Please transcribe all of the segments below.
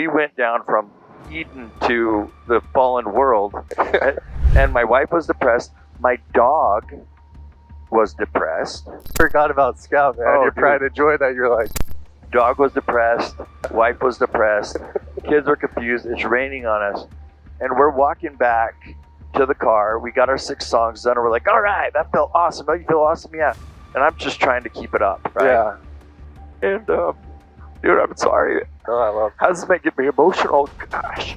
we went down from Eden to the fallen world, and my wife was depressed. My dog was depressed. Forgot about Scout, man. Oh, You're trying to enjoy that. You're like, dog was depressed, wife was depressed, kids were confused. It's raining on us, and we're walking back to the car. We got our 6 songs done, and we're like, all right, that felt awesome. Don't you feel awesome? Yeah. And I'm just trying to keep it up, right? yeah. And dude, I'm sorry. Oh, I love. How's this making me emotional? Gosh.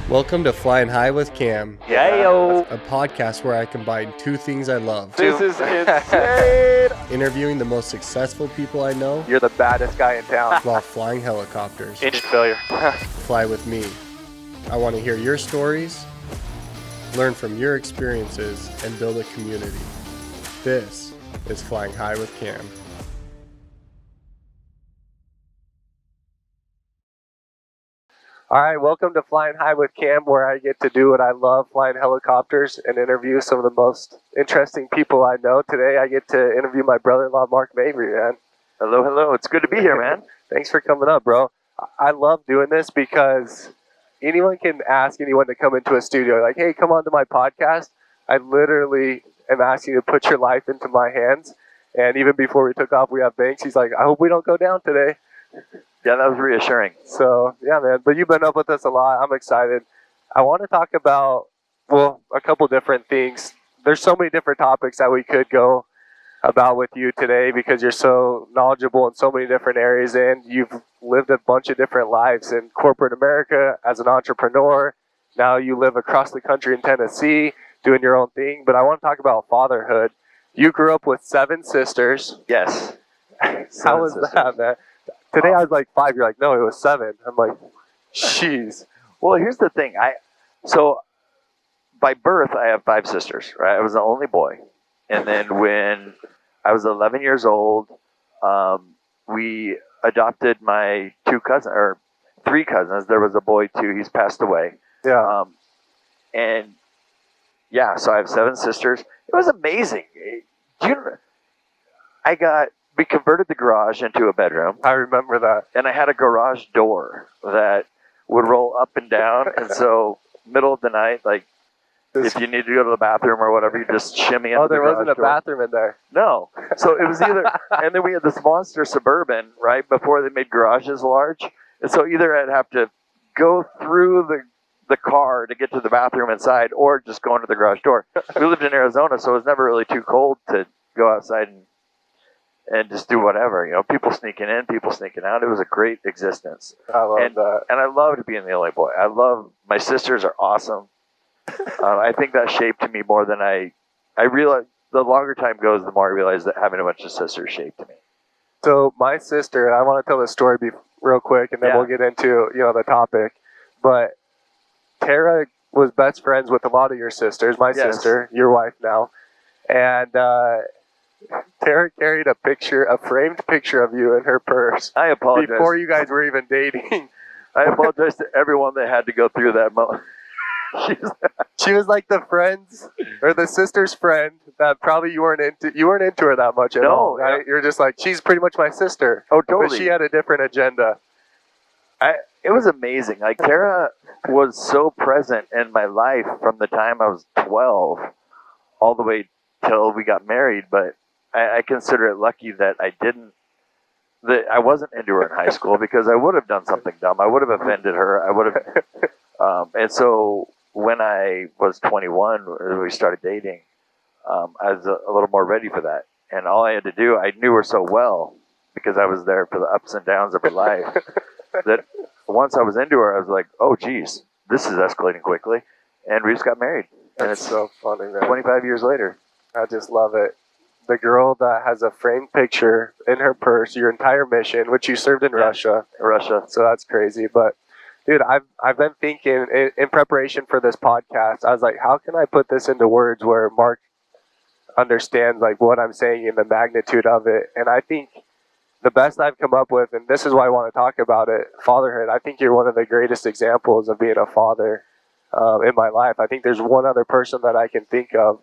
Welcome to Flying High with Cam, Yayo. a podcast where I combine 2 things I love. This is insane. Interviewing the most successful people I know You're the baddest guy in town. while flying helicopters. Engine failure. Fly with me. I want to hear your stories, learn from your experiences, and build a community. This is Flying High with Cam. All right, welcome to Flying High with Cam, where I get to do what I love, flying helicopters and interview some of the most interesting people I know. Today I get to interview my brother-in-law, Mark Mabry, man. Hello, hello. It's good to be here, man. Thanks for coming up, bro. I love doing this because anyone can ask anyone to come into a studio. Like, hey, come on to my podcast. I literally am asking you to put your life into my hands. And even before we took off, we have Banks. He's like, I hope we don't go down today. Yeah, that was reassuring. So, yeah, man. But you've been up with us a lot. I'm excited. I want to talk about, well, a couple different things. There's so many different topics that we could go about with you today because you're so knowledgeable in so many different areas, and you've lived a bunch of different lives in corporate America as an entrepreneur. Now you live across the country in Tennessee doing your own thing. But I want to talk about fatherhood. You grew up with 7 sisters. Yes. How was that, man? Today I was like 5. You're like, no, it was 7. I'm like, jeez. Well, here's the thing. So by birth, I have 5 sisters, right? I was the only boy. And then when I was 11 years old, we adopted my 3 cousins. There was a boy too. He's passed away. Yeah. And yeah, so I have 7 sisters. It was amazing. We converted the garage into a bedroom. I remember that. And I had a garage door that would roll up and down. And so middle of the night, like if you need to go to the bathroom or whatever, you just shimmy into the garage door. Oh, there wasn't a bathroom in there. No. So it was either, and then we had this monster Suburban, right, before they made garages large. And so either I'd have to go through the car to get to the bathroom inside or just go into the garage door. We lived in Arizona, so it was never really too cold to go outside and just do whatever, people sneaking in, people sneaking out. It was a great existence. I love that. And I loved being the only boy. My sisters are awesome. I think that shaped me more than I realized. The longer time goes, the more I realize that having a bunch of sisters shaped me. So my sister, I want to tell the story real quick, and then we'll get into the topic. But Tara was best friends with a lot of your sisters. My sister, your wife now, and Tara carried a framed picture of you in her purse. I apologize. Before you guys were even dating. I apologize to everyone that had to go through that moment. She was like the friends or the sister's friend that probably you weren't into her that much at all. Right? You're just like, she's pretty much my sister. Oh, totally. But she had a different agenda. It was amazing. Like Tara was so present in my life from the time I was 12 all the way till we got married. But I consider it lucky that I wasn't into her in high school because I would have done something dumb. I would have offended her. I would have, and so when I was 21, we started dating. I was a little more ready for that, and all I had to do, I knew her so well because I was there for the ups and downs of her life. That once I was into her, I was like, oh, geez, this is escalating quickly, and we just got married. And That's so funny, man. 25 years later. I just love it. The girl that has a framed picture in her purse, your entire mission, which you served in Russia. So that's crazy. But, dude, I've been thinking in preparation for this podcast, I was like, how can I put this into words where Mark understands like what I'm saying and the magnitude of it? And I think the best I've come up with, and this is why I want to talk about it, fatherhood. I think you're one of the greatest examples of being a father in my life. I think there's one other person that I can think of.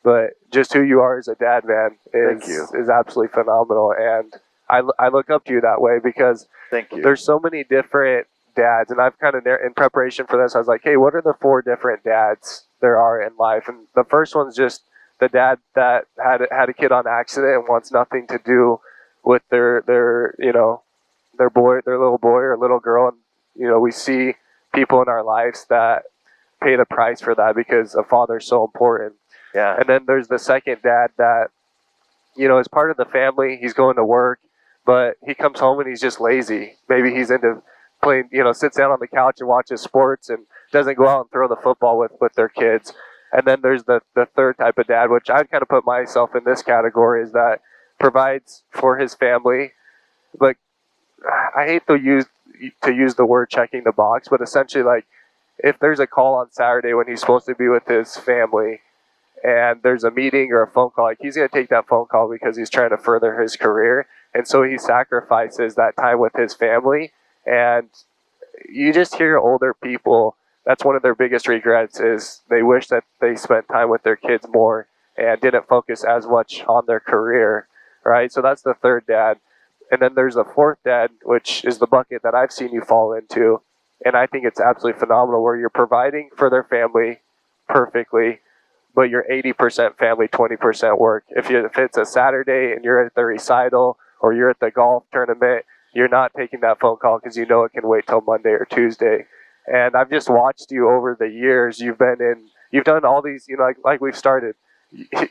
But just who you are as a dad, man, is absolutely phenomenal. And I look up to you that way because Thank you. there's so many different dads, and I've kind of in preparation for this, I was like, hey, what are the 4 different dads there are in life? And the first one's just the dad that had a kid on accident and wants nothing to do with their their little boy or little girl. And we see people in our lives that pay the price for that because a father's so important. Yeah. And then there's the second dad that is part of the family. He's going to work, but he comes home and he's just lazy. Maybe he's into playing, sits down on the couch and watches sports and doesn't go out and throw the football with their kids. And then there's the third type of dad, which I'd kind of put myself in this category, is that provides for his family. But I hate to use the word checking the box, but essentially, like, if there's a call on Saturday when he's supposed to be with his family and there's a meeting or a phone call, like, he's going to take that phone call because he's trying to further his career. And so he sacrifices that time with his family. And you just hear older people, that's one of their biggest regrets, is they wish that they spent time with their kids more and didn't focus as much on their career, right? So that's the third dad. And then there's a fourth dad, which is the bucket that I've seen you fall into. And I think it's absolutely phenomenal, where you're providing for their family perfectly, but you're 80% family, 20% work. If it's a Saturday and you're at the recital or you're at the golf tournament, you're not taking that phone call because you know it can wait till Monday or Tuesday. And I've just watched you over the years. You've done all these, like we've started.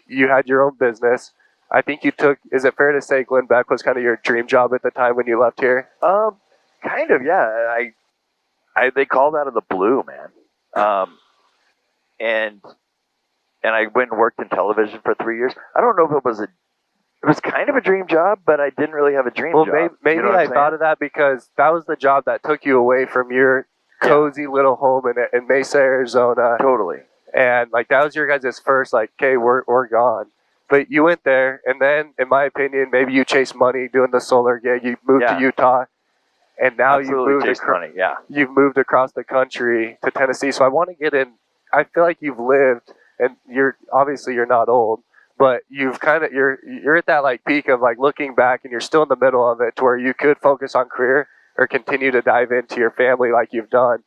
You had your own business. I think is it fair to say Glenn Beck was kind of your dream job at the time when you left here? Kind of, yeah. They called out of the blue, man. And I went and worked in television for 3 years. I don't know if it was kind of a dream job, but I didn't really have a dream job. Well, maybe I thought of that because that was the job that took you away from your cozy little home in Mesa, Arizona. Totally. And like that was your guys' first, like, okay, we're gone. But you went there, and then, in my opinion, maybe you chased money doing the solar gig. You moved to Utah, and now you've moved across the country to Tennessee. So I want to get in. I feel like you've lived, and you're not old, but you're at that like peak of like looking back, and you're still in the middle of it, to where you could focus on career or continue to dive into your family like you've done.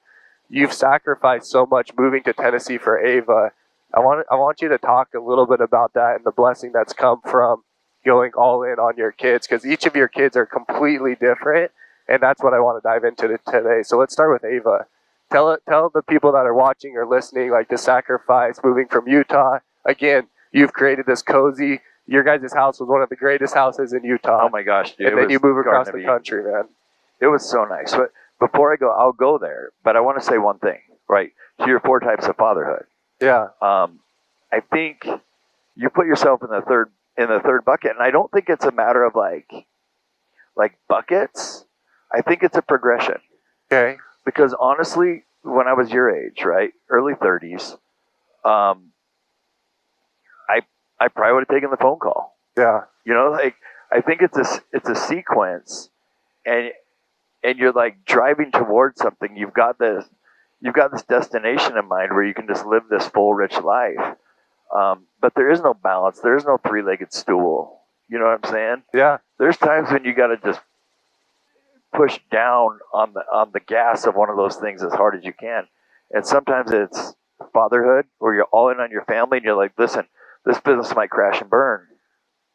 You've sacrificed so much moving to Tennessee for Ava. I want you to talk a little bit about that and the blessing that's come from going all in on your kids, because each of your kids are completely different, and that's what I want to dive into today. So let's start with Ava. Tell the people that are watching or listening, like, the sacrifice moving from Utah. Again, you've created this cozy. Your guys' house was one of the greatest houses in Utah. Oh my gosh, dude! And then you move across the country, man. It was so nice. But before I go, I'll go there. But I want to say one thing, right? To your 4 types of fatherhood. Yeah. I think you put yourself in the third bucket, and I don't think it's a matter of like buckets. I think it's a progression. Okay. Because honestly, when I was your age, right, early 30s, I probably would have taken the phone call. Yeah. I think it's a sequence, and you're like driving towards something. You've got this destination in mind where you can just live this full, rich life. But there is no balance. There is no 3-legged stool. You know what I'm saying? Yeah. There's times when you got to just push down on the gas of one of those things as hard as you can. And sometimes it's fatherhood, where you're all in on your family, and you're like, listen, this business might crash and burn,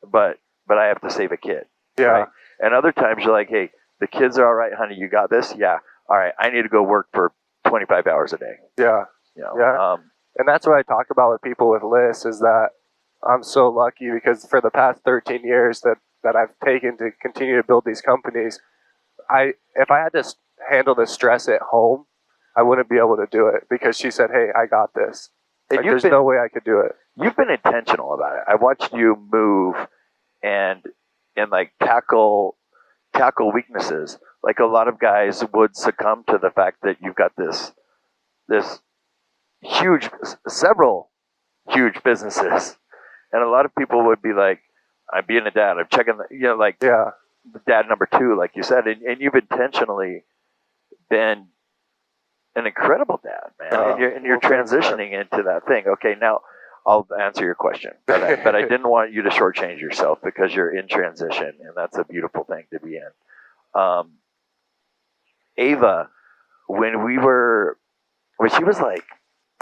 but I have to save a kid. Yeah. Right? And other times you're like, hey, the kids are all right, honey. You got this? Yeah. All right. I need to go work for 25 hours a day. Yeah. Yeah. And that's what I talk about with people with lists, is that I'm so lucky because for the past 13 years that I've taken to continue to build these companies, if I had to handle the stress at home, I wouldn't be able to do it, because she said, hey, I got this. Like, there's no way I could do it. You've been intentional about it. I watched you move and like tackle weaknesses. Like, a lot of guys would succumb to the fact that you've got this several huge businesses, and a lot of people would be like, I'm being a dad, I'm checking dad number 2, like you said, and you've intentionally been an incredible dad, man. And you're transitioning into that thing. Okay, now I'll answer your question, but I didn't want you to shortchange yourself because you're in transition, and that's a beautiful thing to be in. Um, Ava, when she was like,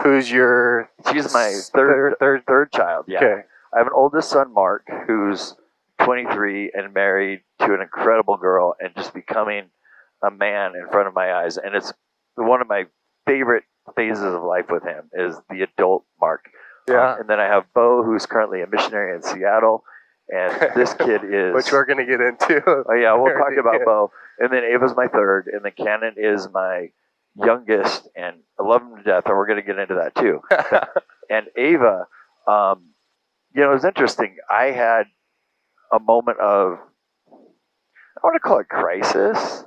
Who's your she's my third child. Yeah, Okay. I have an oldest son, Mark, who's 23 and married to an incredible girl, and just becoming a man in front of my eyes. And it's one of my favorite phases of life with him is the adult Mark. Yeah. And then I have Bo, who's currently a missionary in Seattle, and this kid is Which we're gonna get into. Oh yeah, we'll talk about Bo. And then Ava's my third, and then Cannon is my youngest, and I love him to death, and we're going to get into that too. And Ava, it was interesting. I had a moment of, I want to call it crisis,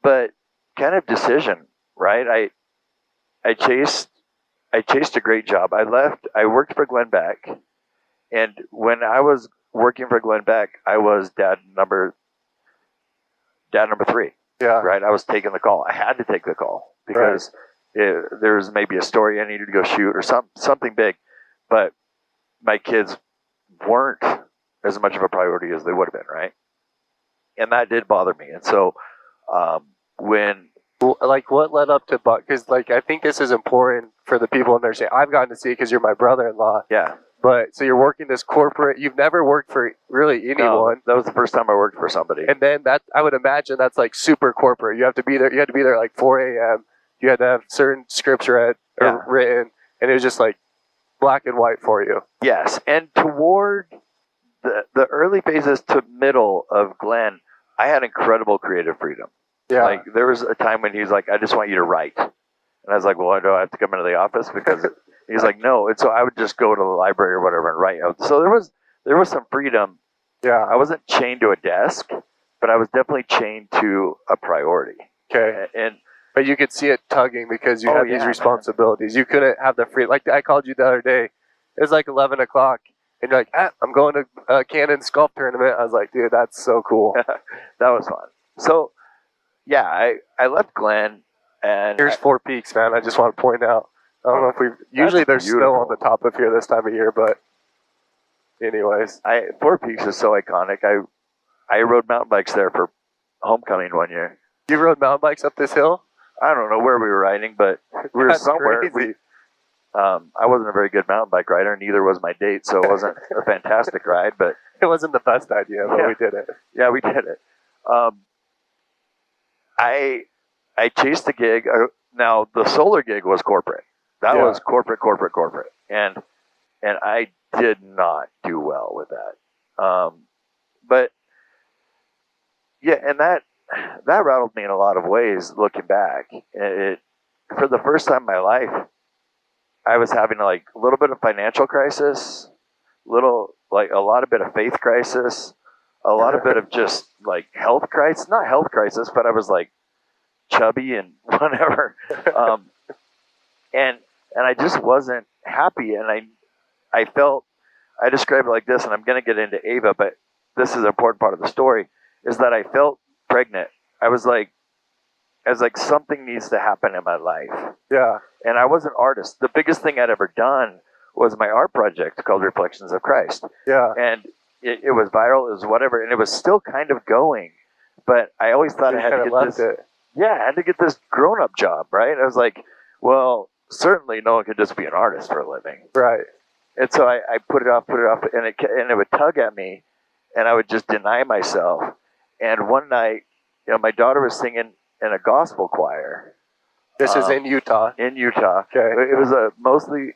but kind of decision, right? I chased a great job. I worked for Glenn Beck, and when I was working for Glenn Beck, I was dad number 3. Yeah. Right. I was taking the call. I had to take the call because there was maybe a story I needed to go shoot or something big, but my kids weren't as much of a priority as they would have been. Right. And that did bother me. And so what led up to Buck? Because I think this is important for the people in there. Saying I've gotten to see it because you're my brother-in-law. Yeah. But so you're working this corporate. You've never worked for really anyone. No, that was the first time I worked for somebody. And then I would imagine that's like super corporate. You have to be there. You had to be there like 4 a.m. You had to have certain scripts written, and it was just like black and white for you. Yes, and toward the early phases to middle of Glenn, I had incredible creative freedom. Yeah. Like there was a time when he was like, "I just want you to write," and I was like, "Well, do I have to come into the office?" Because he's like, "No," and so I would just go to the library or whatever and write. So there was some freedom. Yeah. I wasn't chained to a desk, but I was definitely chained to a priority. Okay. But you could see it tugging because you had these responsibilities. Man. You couldn't have the free. Like I called you the other day. It was like 11 o'clock, and you're like, "I'm going to Cannon's golf tournament." I was like, "Dude, that's so cool." That was fun. So, yeah, I left Glenn, and here's Four Peaks, man. I just want to point out. I don't know if usually there's snow on the top of here this time of year, but anyways. Four Peaks is so iconic. I rode mountain bikes there for homecoming one year. You rode mountain bikes up this hill? I don't know where we were riding, but we were somewhere. Crazy. I wasn't a very good mountain bike rider, neither was my date, so it wasn't a fantastic ride, but it wasn't the best idea, but we did it. Yeah, we did it. I chased the gig. Now the solar gig was corporate. That was corporate, and I did not do well with that. But yeah, and that rattled me in a lot of ways. Looking back, for the first time in my life, I was having like a little bit of financial crisis, a lot of bit of faith crisis, a lot of bit of just like health crisis. Not health crisis, but I was like chubby and whatever, and I just wasn't happy, and I felt, I describe it like this, and I'm going to get into Ava, but this is an important part of the story, is that I felt pregnant. I was like something needs to happen in my life. Yeah. And I was an artist. The biggest thing I'd ever done was my art project called Reflections of Christ. Yeah. And it was viral, it was whatever, and it was still kind of going, but I always thought I had to get this. Yeah, I had to get this grown-up job, right? I was like, well, certainly no one could just be an artist for a living. Right. And so I put it off, and it would tug at me, and I would just deny myself. And one night, my daughter was singing in a gospel choir. This is in Utah. In Utah. Okay. It was a mostly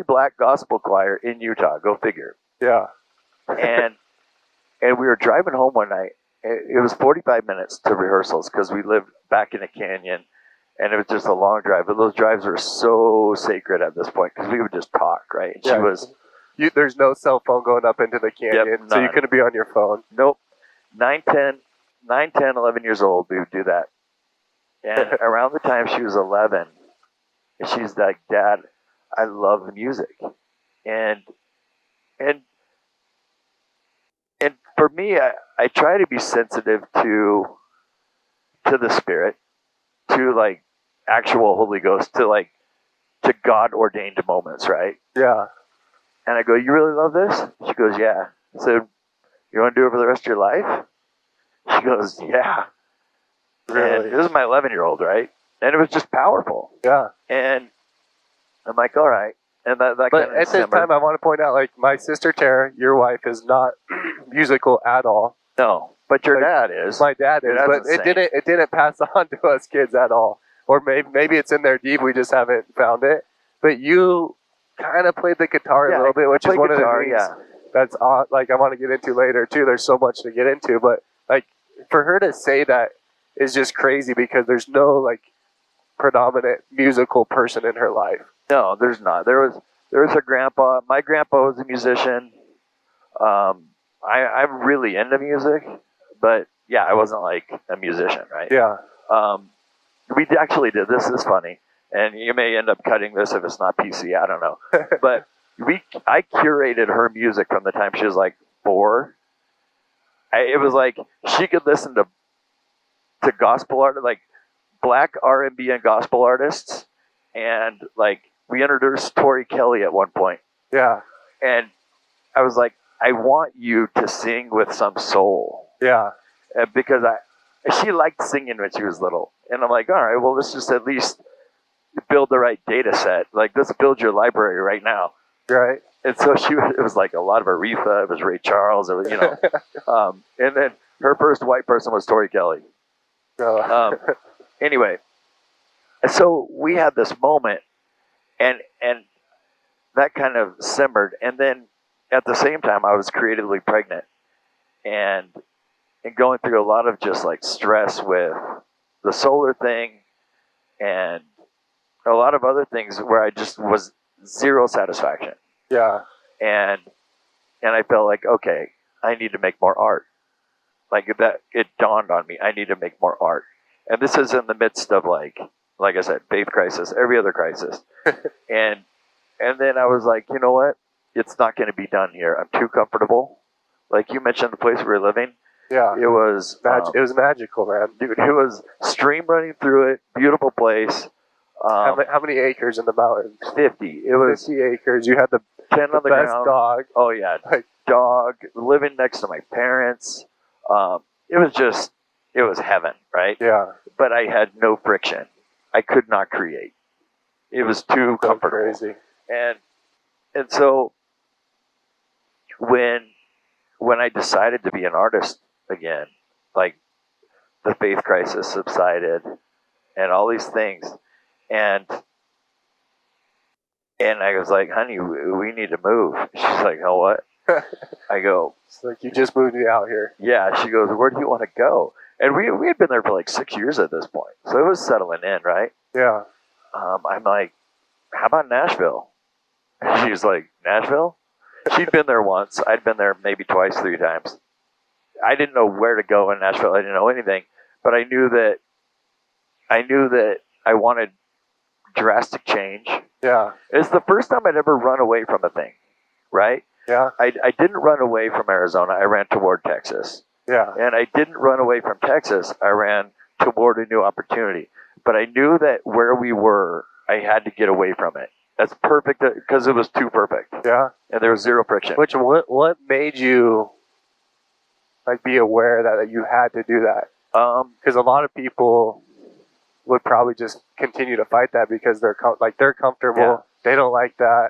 black gospel choir in Utah. Go figure. Yeah. and we were driving home one night. It was 45 minutes to rehearsals because we lived back in a canyon, and it was just a long drive. But those drives were so sacred at this point because we would just talk, right? Yeah. She was. There's no cell phone going up into the canyon, so you couldn't be on your phone. Nope. 9, 10, 11 years old, we would do that. And around the time she was 11, she's like, "Dad, I love music," and for me, I try to be sensitive to the Spirit, to like actual Holy Ghost, to God ordained moments, right? Yeah. And I go, you really love this? She goes, yeah. I said, you want to do it for the rest of your life? She goes, yeah. Really? And this is my 11-year-old, right? And it was just powerful. Yeah. And I'm like, all right. And that But kind of at this time, I want to point out, like, my sister Tara, your wife, is not musical at all. No, but your Like, dad is. My dad Your is, dad's but insane. it didn't pass on to us kids at all. Or maybe it's in there deep. We just haven't found it. But you kind of played the guitar a little bit, which is one guitar, of the things that's like I want to get into later too. There's so much to get into, but like for her to say that is just crazy because there's no like predominant musical person in her life. No, there's not. There was her grandpa. My grandpa was a musician. I'm really into music, but yeah, I wasn't like a musician, right? Yeah. We actually did. This is funny, and you may end up cutting this if it's not PC. I don't know, but I curated her music from the time she was like 4. It was like she could listen to gospel art, like black R&B and gospel artists, and like we introduced Tori Kelly at one point. Yeah. And I was like, I want you to sing with some soul. Yeah. Because she liked singing when she was little. And I'm like, all right, well, let's just at least build the right data set. Like, let's build your library right now. Right. And so it was like a lot of Aretha, it was Ray Charles, it was, and then her first white person was Tori Kelly. Anyway, so we had this moment, and that kind of simmered. And then at the same time, I was creatively pregnant and going through a lot of just like stress with the solar thing and a lot of other things where I just was zero satisfaction. Yeah. And I felt like, okay, I need to make more art. Like that, it dawned on me, I need to make more art. And this is in the midst of like I said, faith crisis, every other crisis. and then I was like, you know what? It's not going to be done here. I'm too comfortable. Like you mentioned, the place we were living. Yeah. It was it was magical, man. Dude, it was stream running through it. Beautiful place. How many acres in the mountains? 50. It was 50 acres. You had the 10 on the best ground. dog. Oh yeah, Like, dog. Living next to my parents. It was heaven, right? yeah. But I had no friction. I could not create. It was too comfortable. Crazy. And so when I decided to be an artist again, like the faith crisis subsided and all these things, and I was like, honey, we need to move. She's like, oh, what? I go, it's like, you just moved me out here. yeah. She goes, where do you want to go? And we had been there for like 6 years at this point, so it was settling in, right? Yeah. I'm like, how about Nashville? And she's like, Nashville? She'd been there once. I'd been there maybe twice, 3 times. I didn't know where to go in Nashville. I didn't know anything, but I knew that I wanted drastic change. Yeah. It's the first time I'd ever run away from a thing, right? Yeah. I didn't run away from Arizona. I ran toward Texas. Yeah. And I didn't run away from Texas. I ran toward a new opportunity. But I knew that where we were, I had to get away from it. That's perfect because it was too perfect. Yeah. And there was zero friction. What made you like be aware that you had to do that? Because a lot of people would probably just continue to fight that because they're comfortable. Yeah. They don't like that.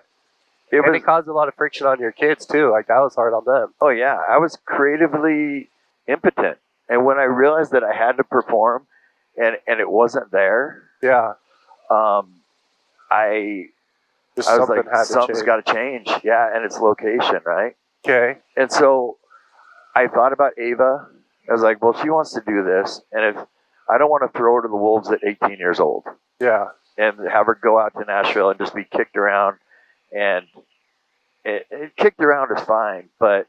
It caused a lot of friction on your kids too. Like that was hard on them. Oh yeah, I was creatively impotent, and when I realized that I had to perform, and it wasn't there, yeah, I was like, something's got to change. Yeah, and it's location, right? Okay. And so I thought about Ava. I was like, well, she wants to do this, and if I don't want to throw her to the wolves at 18 years old, yeah, and have her go out to Nashville and just be kicked around, and it kicked around is fine, but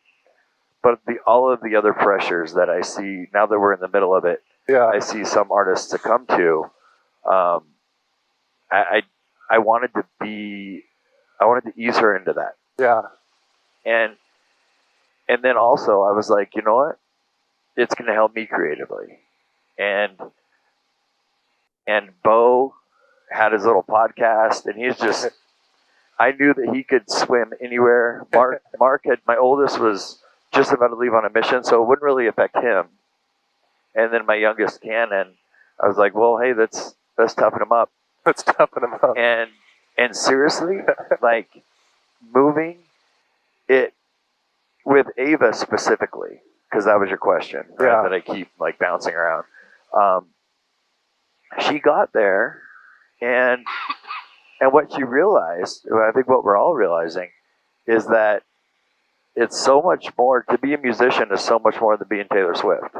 all of the other pressures that I see now that we're in the middle of it, yeah, I see some artists succumb to. I wanted to ease her into that. Yeah. And then also I was like, you know what? It's going to help me creatively. And Bo had his little podcast, and he's just I knew that he could swim anywhere. Mark had, my oldest was just about to leave on a mission, so it wouldn't really affect him. And then my youngest, Cannon, I was like, well, hey, let's toughen him up. Let's toughen him up. And seriously, like moving it with Ava specifically, because that was your question, right? Yeah. That I keep like bouncing around. She got there, and what she realized, I think what we're all realizing, is that it's so much more, to be a musician is so much more than being Taylor Swift.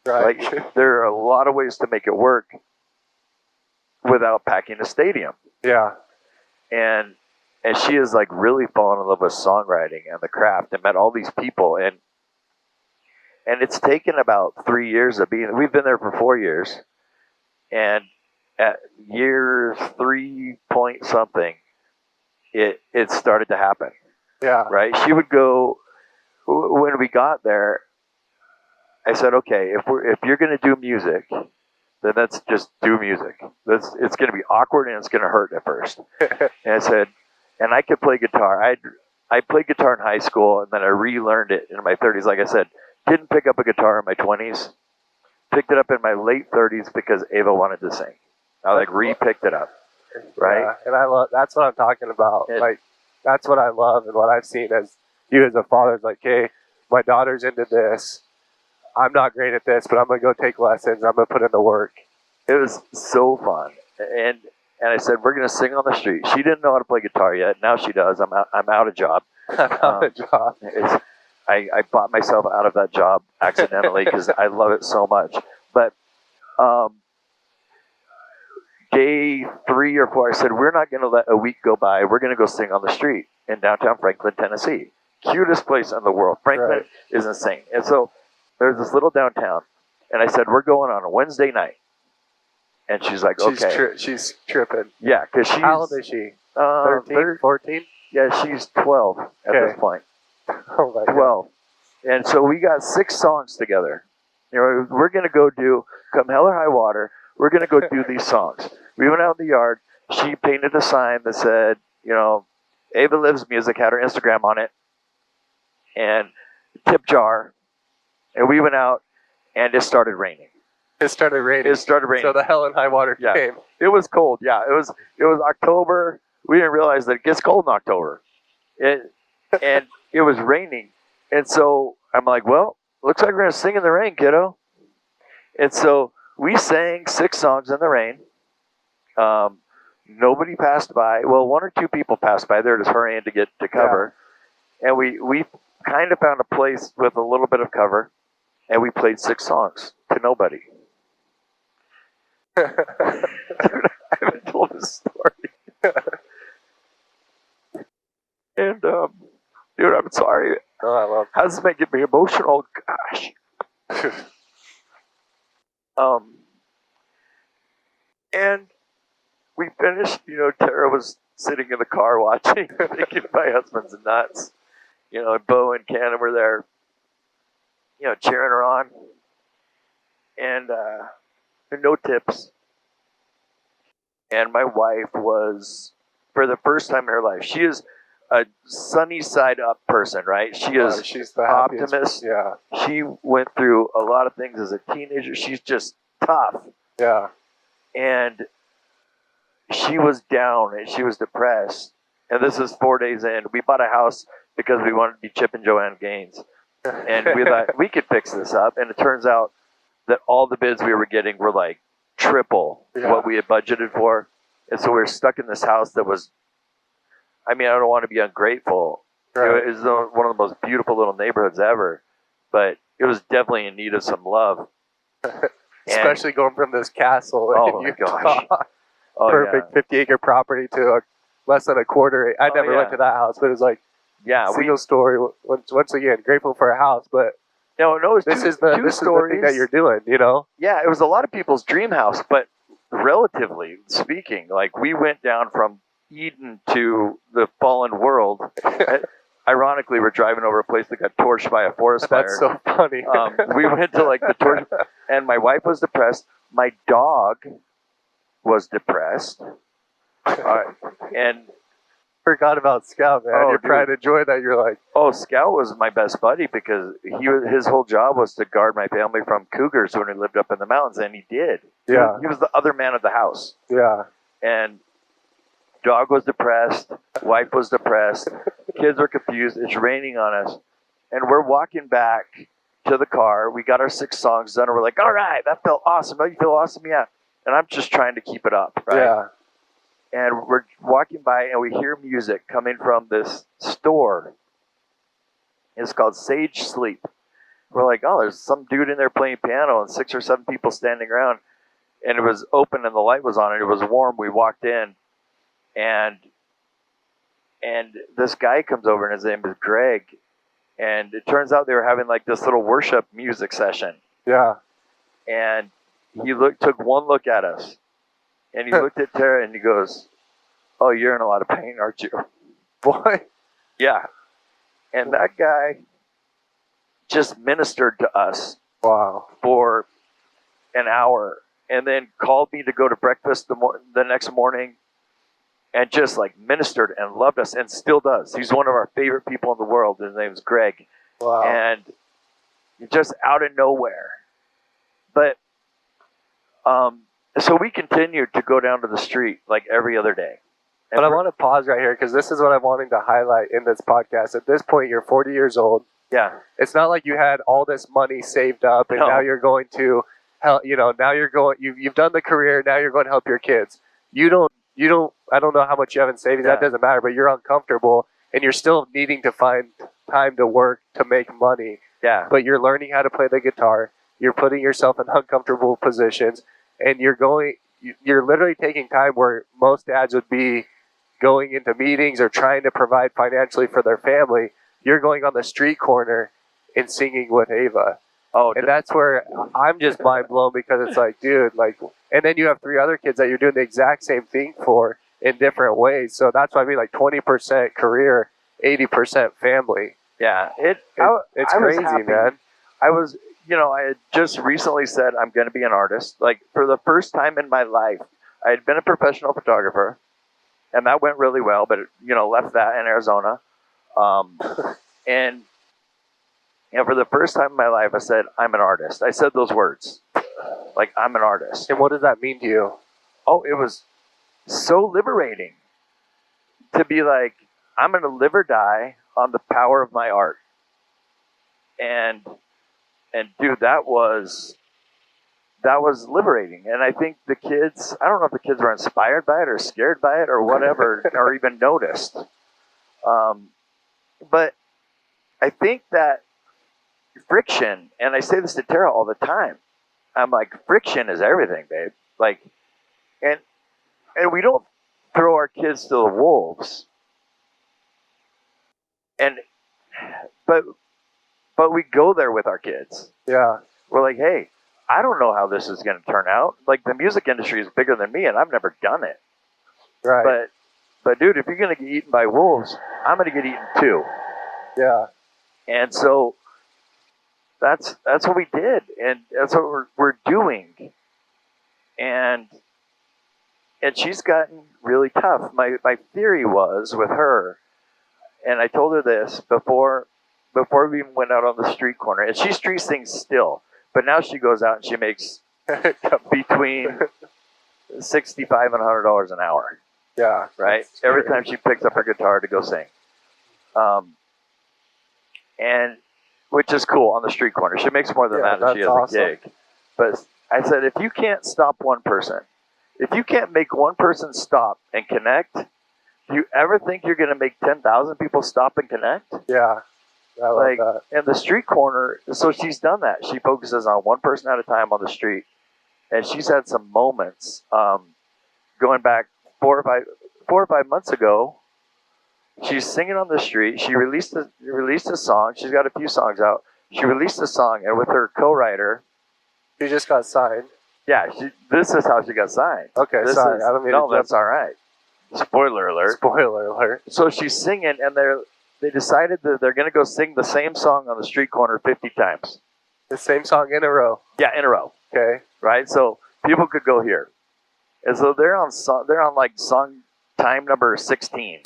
Right. Like, there are a lot of ways to make it work without packing a stadium. Yeah. And she has like really fallen in love with songwriting and the craft and met all these people. And it's taken about 3 years of being, we've been there for 4 years. And at year 3 point something, it started to happen. Yeah. Right? She would go, when we got there, I said, okay, if you're going to do music, then let's just do music. It's going to be awkward and it's going to hurt at first. And I said, and I could play guitar. I played guitar in high school, and then I relearned it in my 30s. Like I said, didn't pick up a guitar in my 20s. Picked it up in my late 30s because Ava wanted to sing. I like re-picked it up, right? Yeah. And I love, that's what I'm talking about. Like, that's what I love and what I've seen as you as a father is like, hey, my daughter's into this. I'm not great at this, but I'm going to go take lessons. I'm going to put in the work. It was so fun. And I said, we're going to sing on the street. She didn't know how to play guitar yet. Now she does. I'm out of job. I bought myself out of that job accidentally because I love it so much. But day 3 or 4, I said, we're not going to let a week go by. We're going to go sing on the street in downtown Franklin, Tennessee. Cutest place in the world. Franklin is insane. And so there's this little downtown. And I said, we're going on a Wednesday night. And she's like, okay. She's tripping. Yeah, because she's... How old is she? 13, 14? Yeah, she's 12 at this point. Oh my 12. God. And so we got 6 songs together. You know, we're going to go do, come hell or high water, we're going to go do these songs. We went out in the yard. She painted a sign that said, you know, Ava Lives Music, had her Instagram on it, and tip jar. And we went out, and it started raining. It started raining. So the hell and high water came. It was cold. Yeah, it was October. We didn't realize that it gets cold in October. And it was raining. And so I'm like, well, looks like we're going to sing in the rain, kiddo. And so we sang 6 songs in the rain. Nobody passed by. Well, 1 or 2 people passed by. They're just hurrying to get to cover. Yeah. And we kind of found a place with a little bit of cover. And we played 6 songs to nobody. Dude, I haven't told this story. And, dude, I'm sorry. Oh, I love it. How does it make me emotional? Gosh. And we finished, you know, Tara was sitting in the car watching, thinking my husband's nuts. You know, Bo and Cannon were there, you know, cheering her on. And no tips. And my wife was, for the first time in her life, she is a sunny side up person, right? She's the optimist. Yeah. She went through a lot of things as a teenager. She's just tough. Yeah. And she was down and she was depressed. And this is 4 days in. We bought a house because we wanted to be Chip and Joanne Gaines. And we thought we could fix this up. And it turns out that all the bids we were getting were like triple what we had budgeted for. And so we were stuck in this house that was, I mean, I don't want to be ungrateful. Right. It was one of the most beautiful little neighborhoods ever. But it was definitely in need of some love. Especially going from this castle. Oh, my gosh. Perfect 50-acre property to less than a quarter. I never went to that house, but it was like single story. Once again, grateful for a house, but no, this is the thing that you're doing, you know? Yeah, it was a lot of people's dream house, but relatively speaking, like we went down from Eden to the fallen world. Ironically, we're driving over a place that got torched by a forest fire. That's so funny. We went to like the torch, and my wife was depressed. My dog was depressed, and Forgot about Scout, man. Oh, Your pride dude. and joy that you're like, Oh, Scout was my best buddy because his whole job was to guard my family from cougars when we lived up in the mountains, and he did. Yeah. He was the other man of the house. yeah. And dog was depressed, wife was depressed, kids were confused, it's raining on us. And we're walking back to the car. We got our 6 songs done, and we're like, all right, that felt awesome. Oh, you feel awesome? Yeah. And I'm just trying to keep it up, right? Yeah. And we're walking by, and we hear music coming from this store. It's called Sage Sleep. We're like, oh, there's some dude in there playing piano and 6 or 7 people standing around. And it was open and the light was on, and it was warm. We walked in, and this guy comes over, and his name is Greg. And it turns out they were having like this little worship music session. Yeah. And he took one look at us, and he looked at Tara, and he goes, oh, you're in a lot of pain, aren't you? Boy. Yeah. And that guy just ministered to us Wow. for an hour, and then called me to go to breakfast the next morning, and just like ministered and loved us, and still does. He's one of our favorite people in the world. His name's Greg. Wow. And just out of nowhere. But so we continued to go down to the street like every other day. And But I want to pause right here because this is what I'm wanting to highlight in this podcast. At this point, you're 40 years old. yeah, It's not like you had all this money saved up and No. now you're going to help. Now you're going. You've done the career. Now you're going to help your kids. You don't. I don't know how much you have in savings. Yeah. That doesn't matter. But you're uncomfortable and you're still needing to find time to work to make money. yeah, But you're learning how to play the guitar. You're putting yourself in uncomfortable positions, and you're literally taking time where most dads would be going into meetings or trying to provide financially for their family. You're going on the street corner and singing with Ava. oh, And that's where I'm just mind blown because it's like, dude, like, and then you have 3 other kids that you're doing the exact same thing for in different ways. So that's why I mean, like 20% career, 80% family. yeah. It's I was crazy, happy. man. I was, I had just recently said I'm going to be an artist. Like for the first time in my life, I had been a professional photographer, and that went really well. But left that in Arizona, and for the first time in my life, I said I'm an artist. I said those words, like I'm an artist. And what does that mean to you? Oh, it was so liberating to be like, I'm going to live or die on the power of my art. And dude, that was liberating. And I think the kids, I don't know if the kids were inspired by it or scared by it or whatever, or even noticed. But I think that friction, and I say this to Tara all the time, I'm like, friction is everything, babe. Like, and we don't throw our kids to the wolves. But we go there with our kids. Yeah. We're like, hey, I don't know how this is going to turn out. Like, the music industry is bigger than me, and I've never done it. Right. But dude, if you're going to get eaten by wolves, I'm going to get eaten too. Yeah. And so that's what we did, and that's what we're doing. And she's gotten really tough. My theory was with her, and I told her this before we even went out on the street corner, and she street sings still, but now she goes out and she makes between $65 and $100 an hour. Yeah. Right? Every time she picks up her guitar to go sing. And which is cool on the street corner. She makes more than that if she has awesome. a gig. But I said, if you can't stop one person, if you can't make one person stop and connect, do you ever think you're going to make 10,000 people stop and connect? Yeah. I like that. And the street corner, so she's done that. She focuses on one person at a time on the street. And she's had some moments going back 4 or 5 months ago. She's singing on the street. She released a song. She's got a few songs out. She released a song, and with her co-writer, You just got signed. yeah, this is how she got signed. Okay, sorry. I don't mean to that's all right. Spoiler alert. Spoiler alert. So she's singing, and they decided that they're going to go sing the same song on the street corner 50 times. The same song in a row. Yeah, in a row. Okay. Right? So people could go here. And so they're on like song time number 16,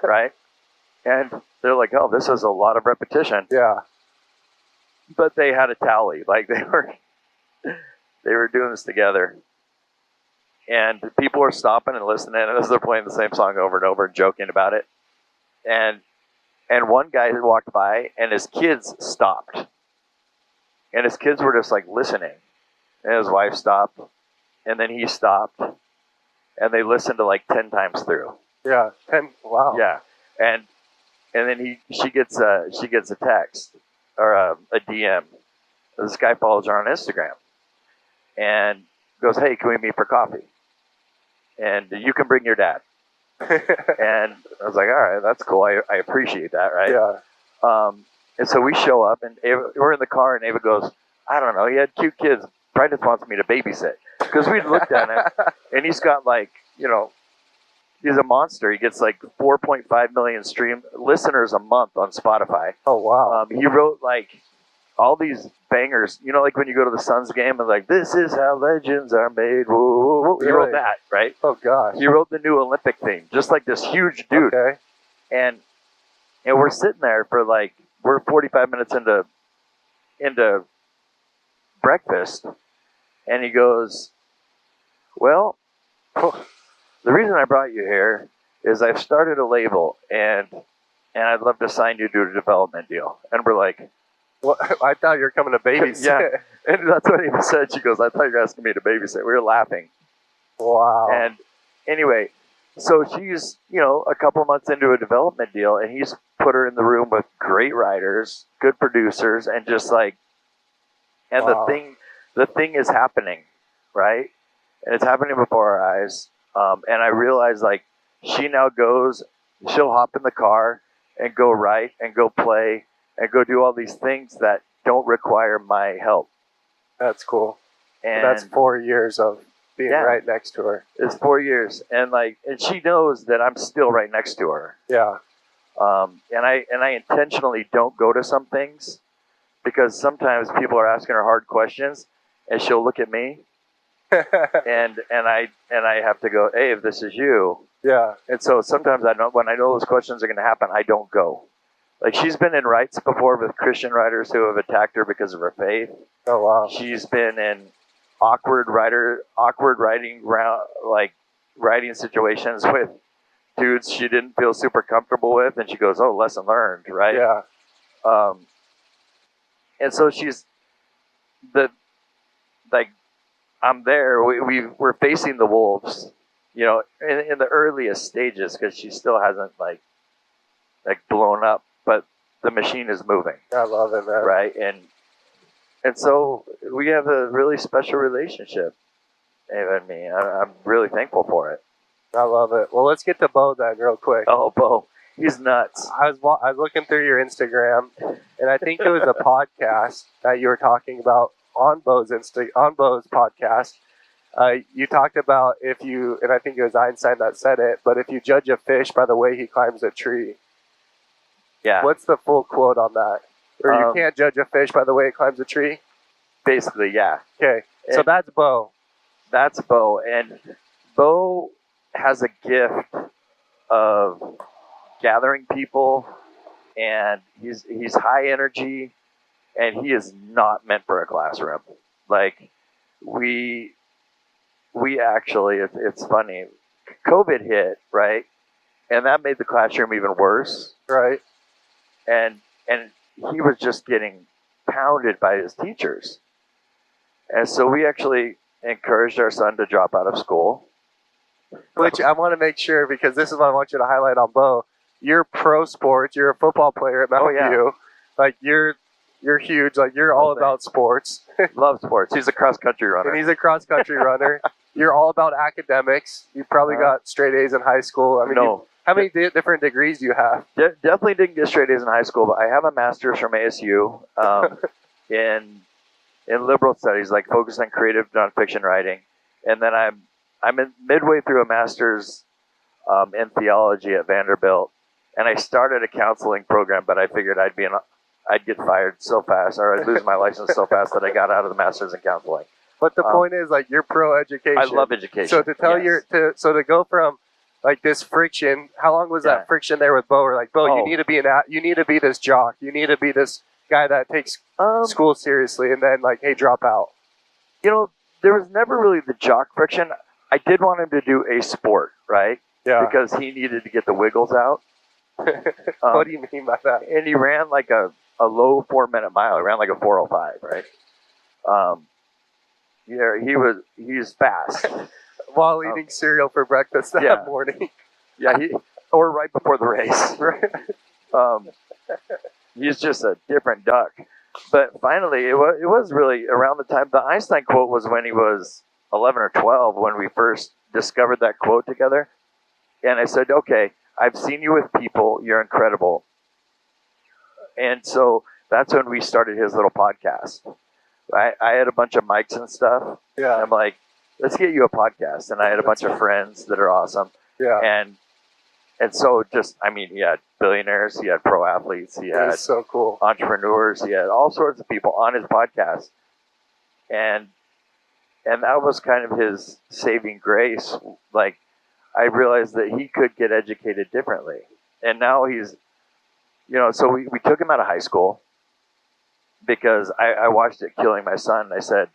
right? And they're like, oh, this is a lot of repetition. Yeah. But they had a tally. Like they were doing this together. And people were stopping and listening as they're playing the same song over and over and joking about it. And one guy walked by and his kids stopped. And his kids were just like listening. And his wife stopped. And then he stopped. And they listened to like 10 times through. Yeah. 10. Wow. Yeah. And then she gets a text or a DM. This guy follows her on Instagram. And goes, hey, can we meet for coffee? And you can bring your dad. And I was like, all right, that's cool. I appreciate that, right? Yeah. And so we show up, and we're in the car, and Ava goes, I don't know, he had cute kids. Probably just wants me to babysit. Because we looked at him, and he's got like, he's a monster. He gets like 4.5 million listeners a month on Spotify. Oh, wow. He wrote like all these bangers, like when you go to the Suns game and like, this is how legends are made. Whoa, whoa, whoa. He wrote that, right? Oh, gosh. He wrote the new Olympic theme, just like this huge dude. Okay. And we're sitting there for like, we're 45 minutes into breakfast, and he goes, well, the reason I brought you here is I've started a label, and I'd love to sign you to a development deal. And we're like, well, I thought you were coming to babysit. yeah. And that's what Ava said. She goes, I thought you were asking me to babysit. We were laughing. Wow. And anyway, so she's, a couple months into a development deal, and he's put her in the room with great writers, good producers, and just like, and wow. the thing is happening, right? And it's happening before our eyes. And I realized like she now she'll hop in the car and go write and go play and go do all these things that don't require my help. That's cool. And that's 4 years of being right next to her. It's 4 years. And she knows that I'm still right next to her. Yeah. And I intentionally don't go to some things because sometimes people are asking her hard questions and she'll look at me and I have to go, hey, if this is you. Yeah. And so sometimes when I know those questions are going to happen, I don't go. Like she's been in rights before with Christian writers who have attacked her because of her faith. Oh, wow. She's been in awkward writing situations with dudes she didn't feel super comfortable with, and she goes, oh, lesson learned, right? Yeah. And so she's I'm there. We're facing the wolves, in the earliest stages because she still hasn't like blown up, but the machine is moving. I love it, man. Right, and so we have a really special relationship, Ava and me. I'm really thankful for it. I love it. Well, let's get to Bo then real quick. Oh, Bo, he's nuts. I was looking through your Instagram, and I think it was a podcast that you were talking about on Bo's podcast. You talked about and I think it was Einstein that said it, but if you judge a fish by the way he climbs a tree. Yeah. What's the full quote on that? Or you can't judge a fish by the way it climbs a tree? Basically, yeah. Okay, so that's Bo. That's Bo, and Bo has a gift of gathering people, and he's high energy, and he is not meant for a classroom. Like we actually, it's funny. COVID hit, right, and that made the classroom even worse, right? And he was just getting pounded by his teachers, and so we actually encouraged our son to drop out of school. Which I want to make sure, because this is what I want you to highlight on Bo. You're pro sports. You're a football player at Mountain View. Like you're huge. Like you're all about sports. Love sports. He's a cross country runner. And he's a cross country runner. You're all about academics. You probably got straight A's in high school. I mean, no. How many different degrees do you have? Definitely didn't get straight A's in high school, but I have a master's from ASU in liberal studies, like focused on creative nonfiction writing, and then I'm midway through a master's in theology at Vanderbilt, and I started a counseling program, but I figured I'd get fired so fast, or I'd lose my license so fast that I got out of the master's in counseling. But the point is, like, you're pro education. I love education. So to tell to go from like this friction. How long was Yeah. that friction there with Bo? Or like, Bo, Oh. you need to be you need to be this jock. You need to be this guy that takes school seriously, and then like, hey, drop out. You know, there was never really the jock friction. I did want him to do a sport, right? Yeah. Because he needed to get the wiggles out. What do you mean by that? And he ran like a low 4-minute mile. He ran like a 4:05, right? Yeah, he's fast. While eating cereal for breakfast that morning. Yeah, or right before the race. He's just a different duck. But finally, it was really around the time. The Einstein quote was when he was 11 or 12 when we first discovered that quote together. And I said, okay, I've seen you with people. You're incredible. And so that's when we started his little podcast. I had a bunch of mics and stuff. Yeah. I'm like, let's get you a podcast. And I had a bunch of friends that are awesome. Yeah. And so just, I mean, he had billionaires, he had pro athletes, he had so cool entrepreneurs, he had all sorts of people on his podcast. And that was kind of his saving grace. Like, I realized that he could get educated differently. And now he's, so we took him out of high school because I watched it killing my son. And I said,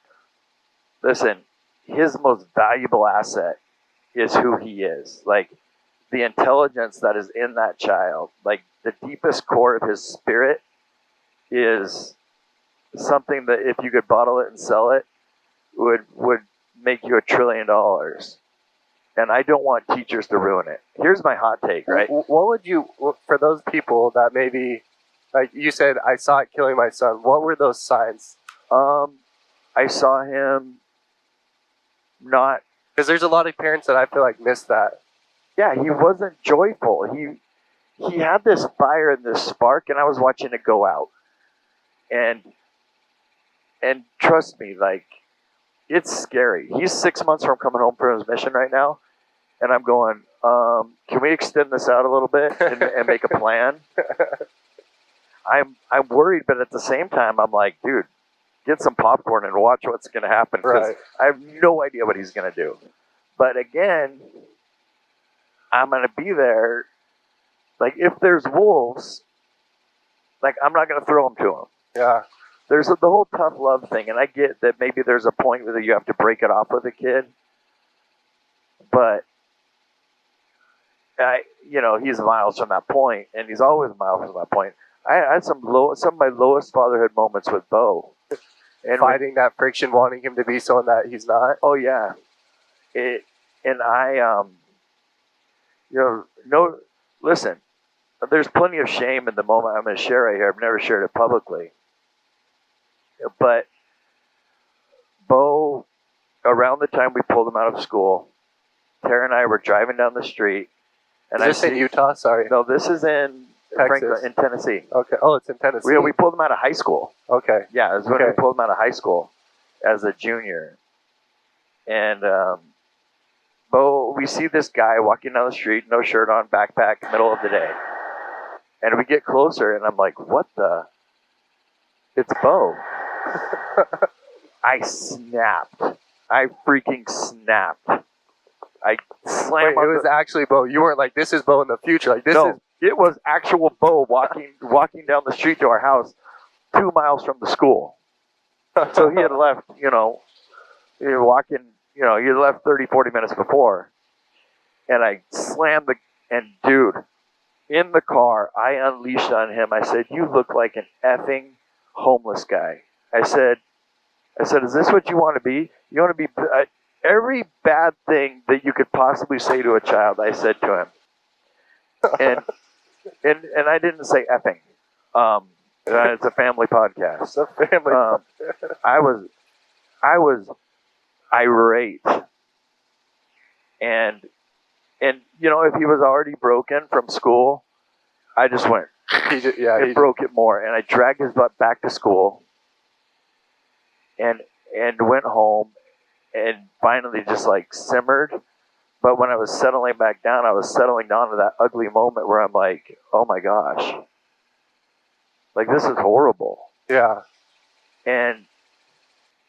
listen, his most valuable asset is who he is. Like, the intelligence that is in that child, like the deepest core of his spirit, is something that if you could bottle it and sell it, would make you $1 trillion. And I don't want teachers to ruin it. Here's my hot take, right? What would you, for those people that maybe, like you said, I saw it killing my son. What were those signs? I saw him not, because there's a lot of parents that I feel like miss that. Yeah, he wasn't joyful. He had this fire and this spark, and I was watching it go out. And trust me, like, it's scary. He's 6 months from coming home from his mission right now, and I'm going, can we extend this out a little bit and make a plan? I'm worried, but at the same time, I'm like, dude, get some popcorn and watch what's going to happen, because I have no idea what he's going to do. But again, I'm going to be there. Like, if there's wolves, like, I'm not going to throw them to them. Yeah. There's the whole tough love thing, and I get that maybe there's a point where you have to break it off with a kid. But, he's miles from that point, and he's always miles from that point. I had some of my lowest fatherhood moments with Bo. And fighting that friction, wanting him to be someone that he's not. Oh, yeah. Listen, there's plenty of shame in the moment I'm going to share right here. I've never shared it publicly. But Bo, around the time we pulled him out of school, Tara and I were driving down the street. And is this in Utah? Sorry. No, this is in Franklin, in Tennessee. Okay. Oh, it's in Tennessee. We pulled him out of high school. Okay. Yeah, it was when we pulled him out of high school as a junior. And Bo, we see this guy walking down the street, no shirt on, backpack, middle of the day. And we get closer, and I'm like, what the? It's Bo. I snapped. I freaking snapped. I slammed. Wait, it was actually Bo. You weren't like, this is Bo in the future. Like, it was actual Bo walking down the street to our house 2 miles from the school. So he had left, he had left 30, 40 minutes before. And I slammed dude, in the car, I unleashed on him. I said, you look like an effing homeless guy. I said, is this what you want to be? You want to be every bad thing that you could possibly say to a child, I said to him. And I didn't say effing. It's a family podcast. It's a family podcast. I was irate. And if he was already broken from school, I just went, it broke it more. And I dragged his butt back to school and went home and finally just like simmered. But when I was settling back down, I was settling down to that ugly moment where I'm like, oh my gosh, like this is horrible. Yeah. And,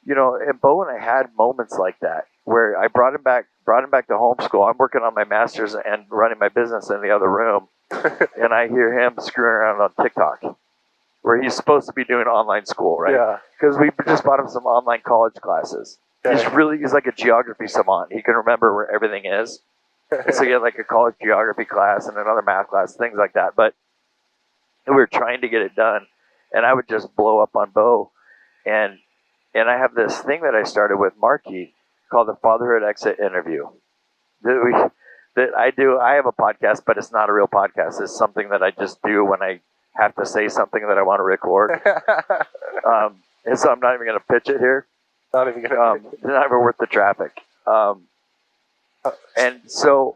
and Bo and I had moments like that where I brought him back brought him back to homeschool. I'm working on my master's and running my business in the other room, and I hear him screwing around on TikTok, where he's supposed to be doing online school, right? Yeah. Because we just bought him some online college classes. Okay. He's like a geography savant. He can remember where everything is. So he had like a college geography class and another math class, things like that. But we were trying to get it done, and I would just blow up on Bo. And I have this thing that I started with Marky called the Fatherhood Exit Interview. That I do. I have a podcast, but it's not a real podcast. It's something that I just do when I have to say something that I want to record. And so I'm not even going to pitch it here. Not even gonna. Not even worth the traffic. And so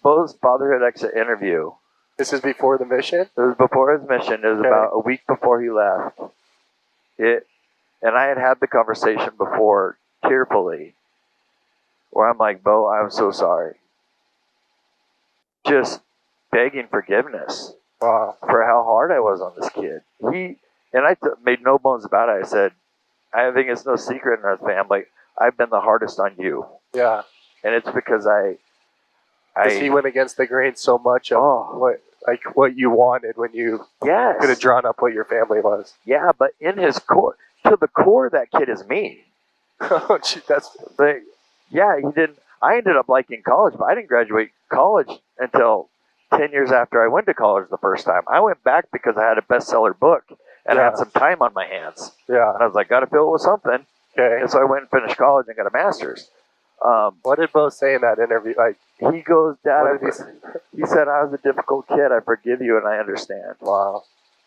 Bo's Fatherhood Exit Interview. This is before the mission? It was before his mission. It was about a week before he left. And I had the conversation before, tearfully, where I'm like, Bo, I'm so sorry. Just begging forgiveness. Wow. For how hard I was on this kid. I made no bones about it. I said, I think it's no secret in our family, I've been the hardest on you. Yeah. And it's because he went against the grain so much of what you wanted when you could have drawn up what your family was. Yeah, but in his core, to the core, that kid is me. Oh, gee, he didn't. I ended up liking college, but I didn't graduate college until 10 years after I went to college the first time. I went back because I had a bestseller book and I had some time on my hands. Yeah. And I was like, got to fill it with something. Okay. And so I went and finished college and got a master's. What did Bo say in that interview? Like, he goes, Dad, he said, I was a difficult kid. I forgive you and I understand. Wow.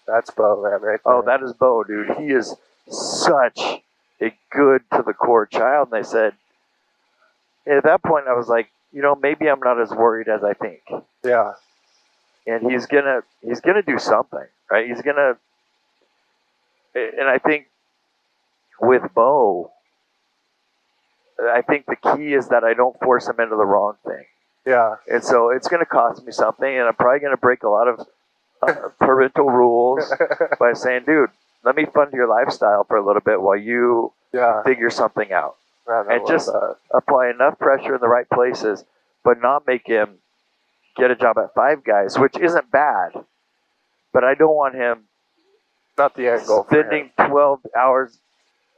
That's Bo, man, right there. Oh, that is Bo, dude. He is such a good to the core child. And they said, at that point, I was like, maybe I'm not as worried as I think. Yeah. And he's gonna do something, right? And I think with Bo, I think the key is that I don't force him into the wrong thing. Yeah. And so it's going to cost me something, and I'm probably going to break a lot of parental rules by saying, dude, let me fund your lifestyle for a little bit while you figure something out. Man, and just apply enough pressure in the right places, but not make him get a job at Five Guys, which isn't bad. But I don't want him not the end goal spending 12 hours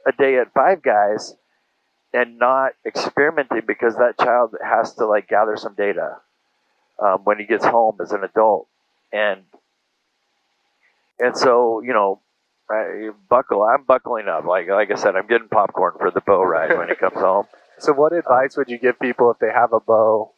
a day at Five Guys and not experimenting, because that child has to gather some data when he gets home as an adult. And so, I'm buckling up. Like I said, I'm getting popcorn for the Bo ride when he comes home. So what advice would you give people if they have a Bo?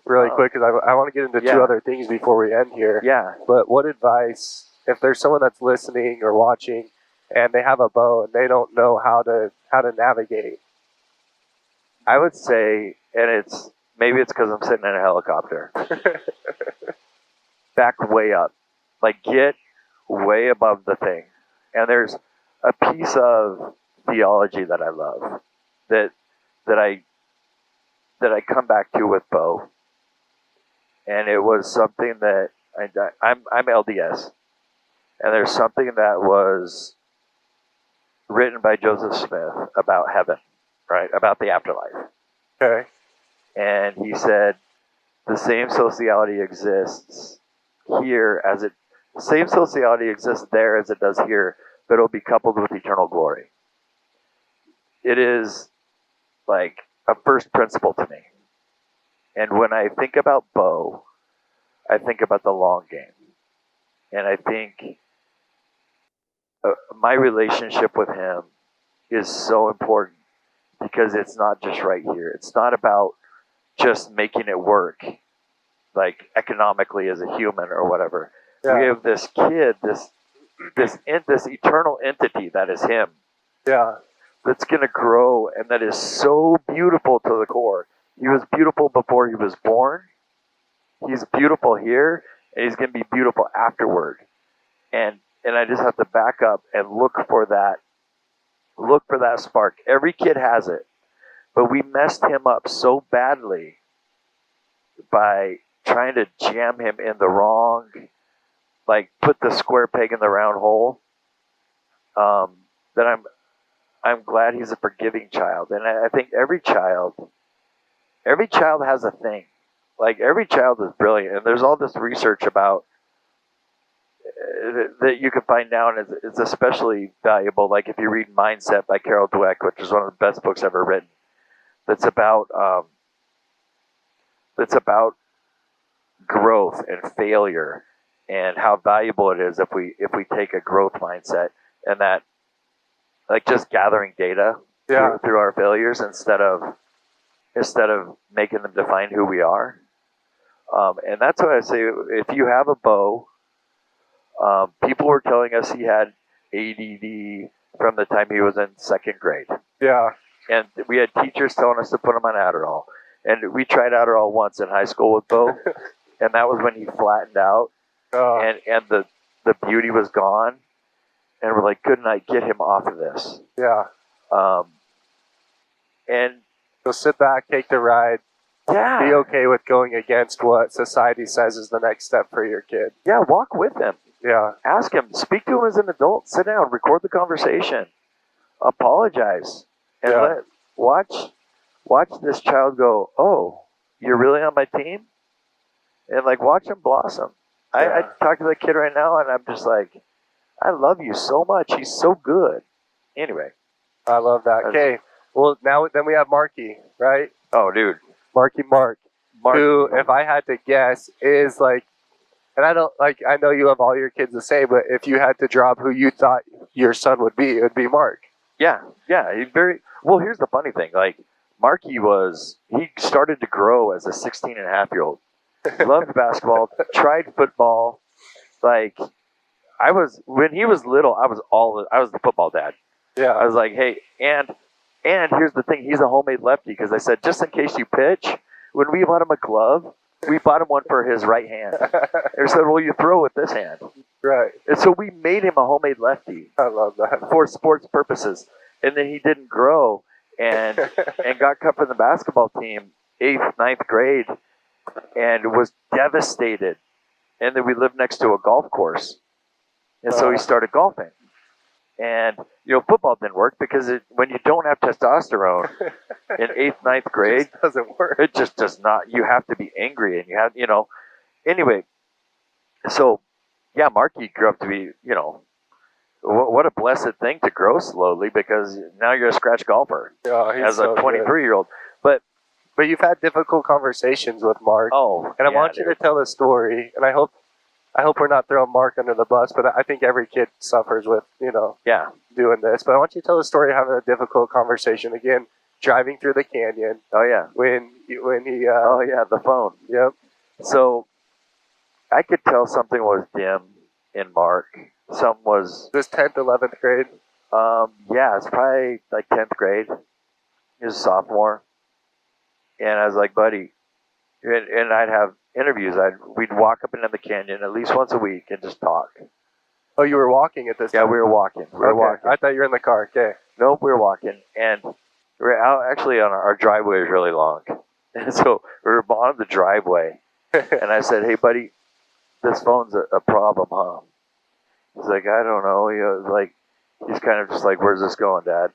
Really quick, because I want to get into two other things before we end here. Yeah. But what advice, if there's someone that's listening or watching and they have a Bo and they don't know how to navigate? I would say, and maybe it's because I'm sitting in a helicopter. Back way up. Get way above the thing. And there's a piece of theology that I love that I come back to with Bo. And it was something that I'm LDS. And there's something that was written by Joseph Smith about heaven, right? About the afterlife. Okay. And he said, the same sociality exists here same sociality exists there as it does here, but it'll be coupled with eternal glory. It is like a first principle to me. And when I think about Bo, I think about the long game. And I think my relationship with him is so important because it's not just right here. It's not about just making it work, economically as a human or whatever. Yeah. We have this kid, this eternal entity that is him. Yeah. That's going to grow and that is so beautiful to the core. He was beautiful before he was born. He's beautiful here, and he's going to be beautiful afterward. And I just have to back up and look for that spark. Every kid has it, but we messed him up so badly by trying to jam him in the wrong, put the square peg in the round hole, that I'm glad he's a forgiving child. And I think every child has a thing. Like every child is brilliant, and there's all this research about that you can find down. It's especially valuable. Like if you read Mindset by Carol Dweck, which is one of the best books ever written. That's about growth and failure, and how valuable it is if we take a growth mindset, and that like just gathering data through our failures instead of making them define who we are. And that's what I say. If you have a bow, people were telling us he had ADD from the time he was in second grade. Yeah. And we had teachers telling us to put him on Adderall. And we tried Adderall once in high school with Bo, and that was when he flattened out, and the beauty was gone. And we're like, couldn't I get him off of this? Yeah. And so sit back, take the ride. Yeah. Be okay with going against what society says is the next step for your kid. Yeah, walk with him. Yeah. Ask him. Speak to him as an adult. Sit down. Record the conversation. Apologize. And watch this child go, oh, you're really on my team? And like watch him blossom. I talk to the kid right now, and I'm just like, I love you so much. He's so good. Anyway. I love that. Okay. Well, then we have Marky, right? Oh, dude. Mark, who, if I had to guess, is like, and I know you love all your kids the same, but if you had to drop who you thought your son would be, it would be Mark. Yeah. Well, here's the funny thing. Like, Marky he started to grow as a 16-and-a-half-year-old. Loved basketball, tried football. Like, when he was little, I was the football dad. Yeah. I was like, hey, and here's the thing, he's a homemade lefty, because I said, just in case you pitch, when we bought him a glove, we bought him one for his right hand. And said, well, you throw with this hand. Right. And so we made him a homemade lefty. I love that. For sports purposes. And then he didn't grow and got cut from the basketball team 8th, 9th grade and was devastated. And then we lived next to a golf course. And so he started golfing. And, football didn't work because when you don't have testosterone in 8th, 9th grade, it just doesn't work. It just does not. You have to be angry, and you have, Anyway, so, yeah, Marky grew up to be, what a blessed thing to grow slowly, because now you're a scratch golfer as a 23-year-old. But you've had difficult conversations with Mark. Oh, and I want you to tell a story, and I hope we're not throwing Mark under the bus, but I think every kid suffers with, doing this. But I want you to tell the story of having a difficult conversation. Again, driving through the canyon. Oh, yeah. When he... the phone. Yep. So I could tell something was dim in Mark. Some was... This 10th, 11th grade? Yeah, it's probably like 10th grade. He was a sophomore. And I was like, buddy... And I'd have interviews. We'd walk up and down the canyon at least once a week and just talk. Oh, you were walking at this time? Yeah, we were walking. Walking. I thought you were in the car. Okay. Nope, we were walking. And we were out, actually, on our driveway is really long. And so we were on the driveway. And I said, hey, buddy, this phone's a problem, huh? He's like, I don't know. He's kind of just like, where's this going, Dad?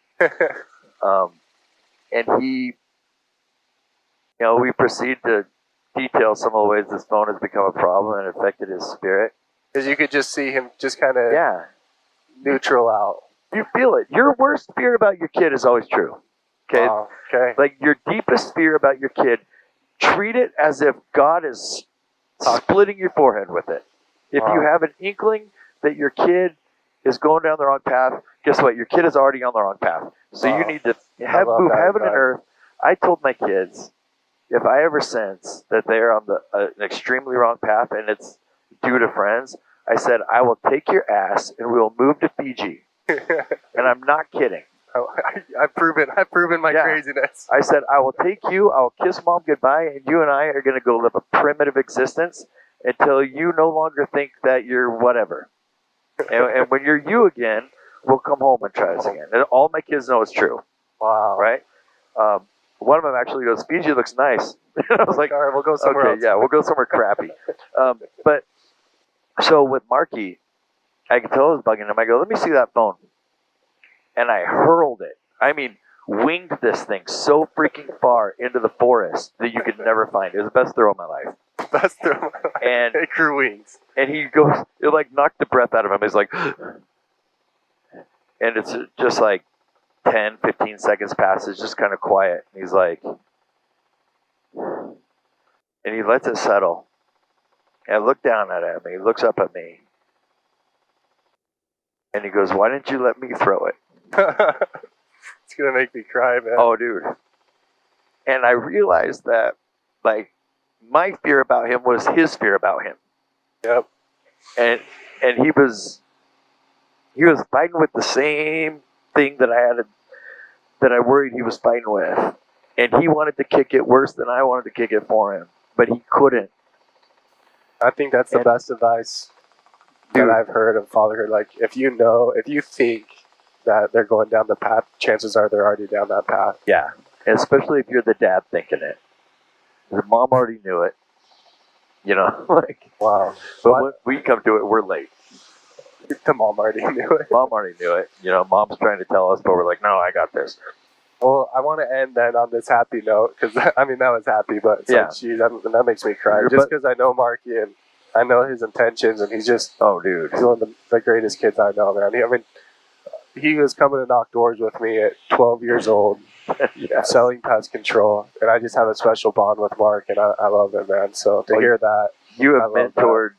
And he, we proceed to detail some of the ways this phone has become a problem and affected his spirit. Because you could just see him just kind of neutral out. You feel it. Your worst fear about your kid is always true. Okay? Wow. Okay. Like your deepest fear about your kid, treat it as if God is splitting your forehead with it. If you have an inkling that your kid is going down the wrong path, guess what? Your kid is already on the wrong path. So you need to move heaven and earth. I told my kids, if I ever sense that they are on an extremely wrong path and it's due to friends, I said, I will take your ass and we will move to Fiji. And I'm not kidding. I've proven my craziness. I said, I will take you, I will kiss Mom goodbye, and you and I are going to go live a primitive existence until you no longer think that you're whatever. And when you're you again, we'll come home and try this again. And all my kids know it's true. Wow. Right? One of them actually goes, Fiji looks nice. And I was like, all right, we'll go somewhere else. Yeah, we'll go somewhere crappy. But so with Marky, I could tell it was bugging him. I go, let me see that phone. and I hurled it. I mean, winged this thing so freaking far into the forest that you could never find. It was the best throw of my life. Best throw. And it grew wings. And he goes, it like knocked the breath out of him. He's like, and it's just like 10, 15 seconds passes, just kind of quiet. And he's like, and he lets it settle. And I look down at him, and he looks up at me. And he goes, why didn't you let me throw it? It's going to make me cry, man. Oh, dude. And I realized that, like, my fear about him was his fear about him. Yep. And he was fighting with the same thing that I worried he was fighting with. And he wanted to kick it worse than I wanted to kick it for him. But he couldn't. I think that's the best advice that I've heard of fatherhood. Like, if you think that they're going down the path, chances are they're already down that path. Yeah. And especially if you're the dad thinking it. The mom already knew it. You know, like, wow. But when we come to it, we're late. The mom already knew it. Mom already knew it. You know, mom's trying to tell us, but we're like, no, I got this. Well, I want to end then on this happy note, because, I mean, that was happy, but yeah. Geez, that makes me cry. Just because I know Marky and I know his intentions, and he's just, oh, dude. He's one of the greatest kids I know, man. He was coming to knock doors with me at 12 years old, yes. selling pest control, and I just have a special bond with Mark, and I love it, man. So to hear that, you have mentored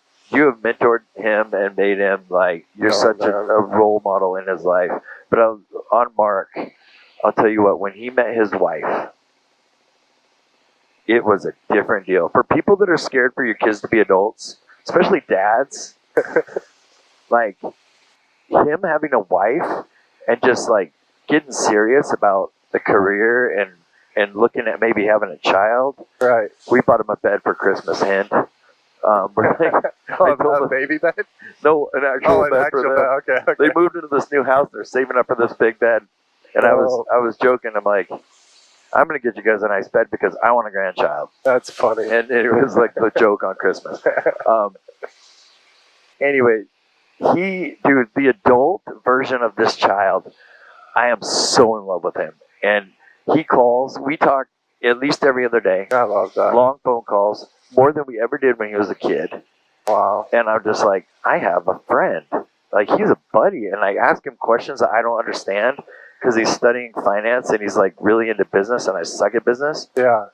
him and made him like you're such a role model in his life. But on Mark, I'll tell you what, when he met his wife, it was a different deal. For people that are scared for your kids to be adults, especially dads, like him having a wife and just like getting serious about the career and looking at maybe having a child. Right. We bought him a bed for Christmas, hint. A baby bed? No, an actual bed for them. Bed. Okay. They moved into this new house. They're saving up for this big bed. And I was joking. I'm like, I'm going to get you guys a nice bed because I want a grandchild. That's funny. And it was like the joke on Christmas. Anyway, the adult version of this child, I am so in love with him. And he calls. We talk at least every other day. I love that. Long phone calls, more than we ever did when he was a kid. Wow. And I'm just like, I have a friend. Like, he's a buddy. And I ask him questions that I don't understand because he's studying finance and he's like really into business and I suck at business. Yeah.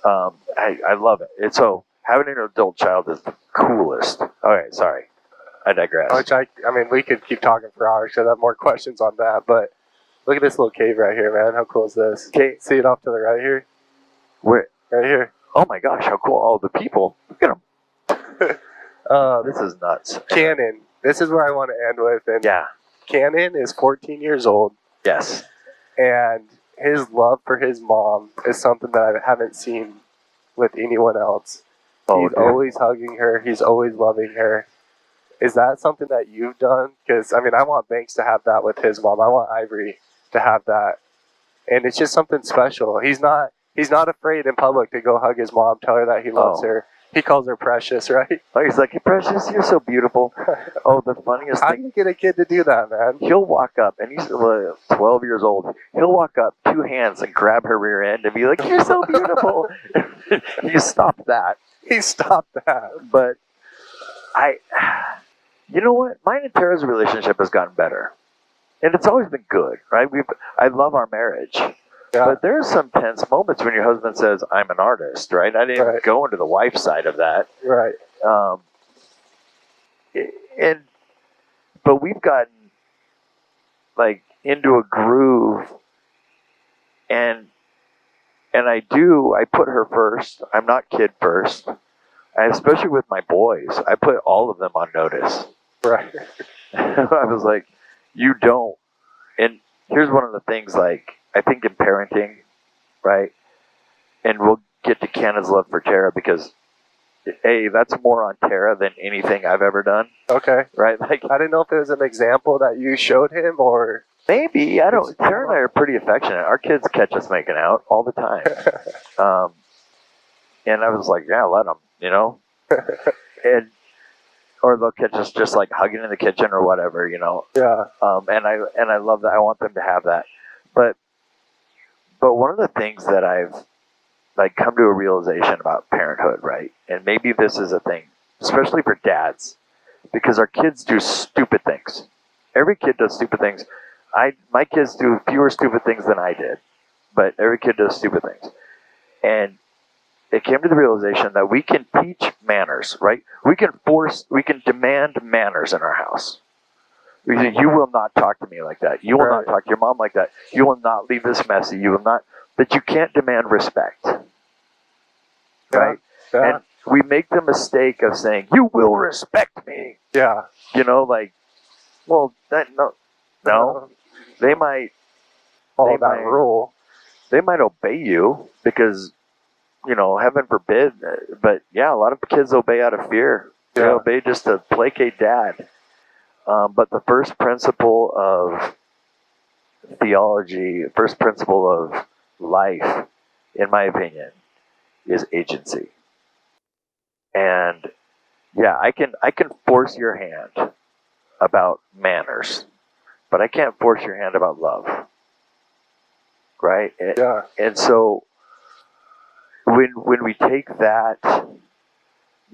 I love it. And so having an adult child is the coolest. All right, sorry. I digress. Which I mean, we could keep talking for hours because I have more questions on that. But look at this little cave right here, man. How cool is this? Okay. See it off to the right here? Where? Right here. Oh my gosh, how cool. All the people. Look at them. This is nuts. Cannon. This is where I want to end with. And yeah. Cannon is 14 years old. Yes. And his love for his mom is something that I haven't seen with anyone else. Oh, he's always hugging her. He's always loving her. Is that something that you've done? Because, I mean, I want Banks to have that with his mom. I want Ivory to have that. And it's just something special. He's not afraid in public to go hug his mom, tell her that he loves her. He calls her Precious, right? Oh, he's like, hey, Precious, you're so beautiful. Oh, the funniest How thing. do you get a kid to do that, man? He'll walk up, and he's 12 years old. He'll walk up, two hands, and grab her rear end and be like, you're so beautiful. You stop that. He stopped that. But you know what? Mine and Tara's relationship has gotten better. And it's always been good, right? I love our marriage. Yeah. But there's some tense moments when your husband says, I'm an artist, right? I didn't even go into the wife side of that. Right. But we've gotten like into a groove and I put her first. I'm not kid first. And especially with my boys, I put all of them on notice. Right. I was like, you don't. And here's one of the things, like, I think in parenting, right? And we'll get to Cannon's love for Tara because, A, that's more on Tara than anything I've ever done. Okay. Right? Like, I didn't know if there was an example that you showed him or... Maybe. I don't. Tara and I are pretty affectionate. Our kids catch us making out all the time. And I was like, yeah, let them, you know? And or they'll catch us just like hugging in the kitchen or whatever, you know. Yeah. And I love that. I want them to have that. But one of the things that I've like come to a realization about parenthood, right? And maybe this is a thing, especially for dads, because our kids do stupid things. Every kid does stupid things. My kids do fewer stupid things than I did, but every kid does stupid things. And it came to the realization that we can teach manners, right? We can demand manners in our house. You will not talk to me like that. You will not talk to your mom like that. You will not leave this messy. You will not. But you can't demand respect, right? Yeah. And we make the mistake of saying, "You will respect me." Yeah. You know, like, well, no. They might follow that rule. They might obey you because, you know, heaven forbid. But yeah, a lot of kids obey out of fear. They obey just to placate dad. But the first principle of theology, first principle of life, in my opinion, is agency. And yeah, I can force your hand about manners, but I can't force your hand about love. Right? And so when we take that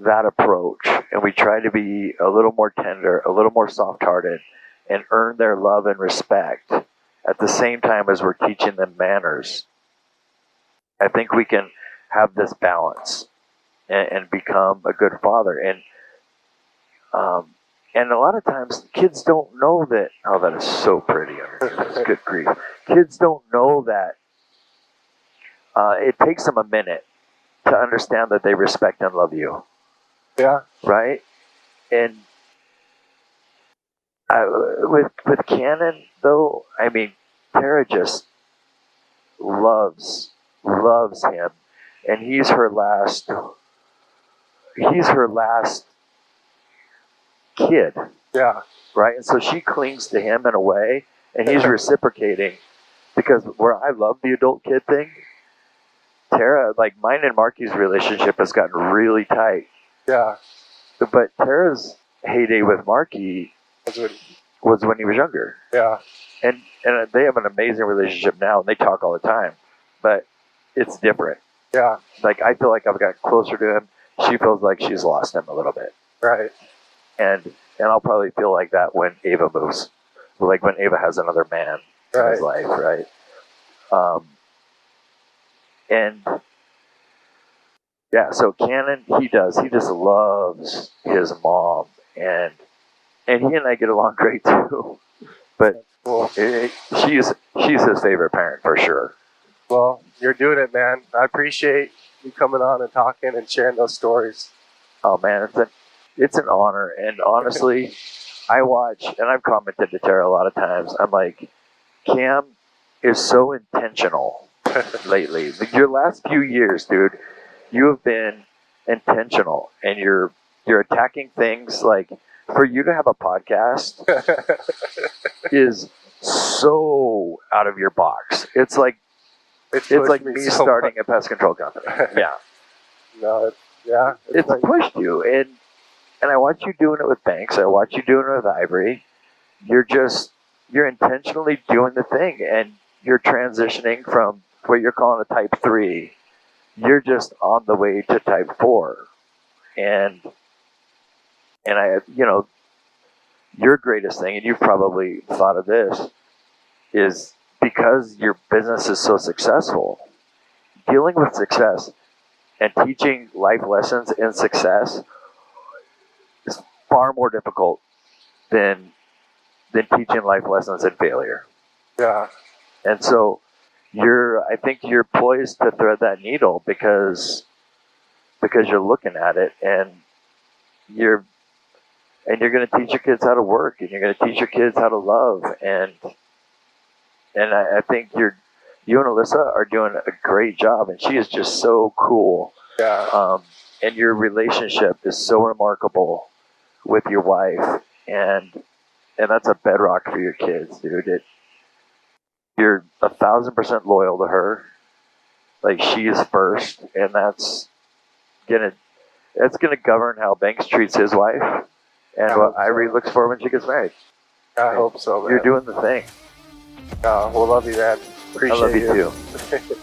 approach and we try to be a little more tender, a little more soft-hearted, and earn their love and respect at the same time as we're teaching them manners, I think we can have this balance and become a good father. And a lot of times kids don't know that. Oh, that is so pretty. Good grief. Kids don't know that it takes them a minute to understand that they respect and love you. Yeah. Right? And with Cannon, though, I mean, Tara just loves him, and he's her last kid. Yeah. Right? And so she clings to him in a way, and he's reciprocating, because where I love the adult kid thing, Tara, like mine and Marky's relationship has gotten really tight. Yeah. But Tara's heyday with Marky was when he was younger. Yeah. And they have an amazing relationship now, and they talk all the time. But it's different. Yeah. Like, I feel like I've got closer to him. She feels like she's lost him a little bit. Right. And I'll probably feel like that when Ava moves. Like when Ava has another man in his life, right? And yeah, so Cannon, he just loves his mom, and he and I get along great too. But she's his favorite parent for sure. Well, you're doing it, man. I appreciate you coming on and talking and sharing those stories. Oh man, it's an honor. And honestly, I watch, and I've commented to Tara a lot of times. I'm like, Cam is so intentional lately. Like, your last few years, dude, you have been intentional, and you're attacking things. Like, for you to have a podcast is so out of your box. It's like me so starting much. a pest control company. Yeah. No, It's pushed you, and I watch you doing it with Banks. I watch you doing it with Ivory. You're intentionally doing the thing, and you're transitioning from what you're calling a type 3. You're just on the way to type 4. And I, you know, your greatest thing, and you've probably thought of this, is because your business is so successful, dealing with success and teaching life lessons in success is far more difficult than teaching life lessons in failure. Yeah. And so I think you're poised to thread that needle because you're looking at it, and you're going to teach your kids how to work, and you're going to teach your kids how to love, and I think you and Alyssa are doing a great job, and she is just so cool. Yeah. And your relationship is so remarkable with your wife, and that's a bedrock for your kids, dude. You're 1,000% loyal to her. Like, she is first, and that's gonna govern how Banks treats his wife, And I hope so. Ivory looks for when she gets married. I hope so, man. You're doing the thing. We'll love you, man. Appreciate I love you you too.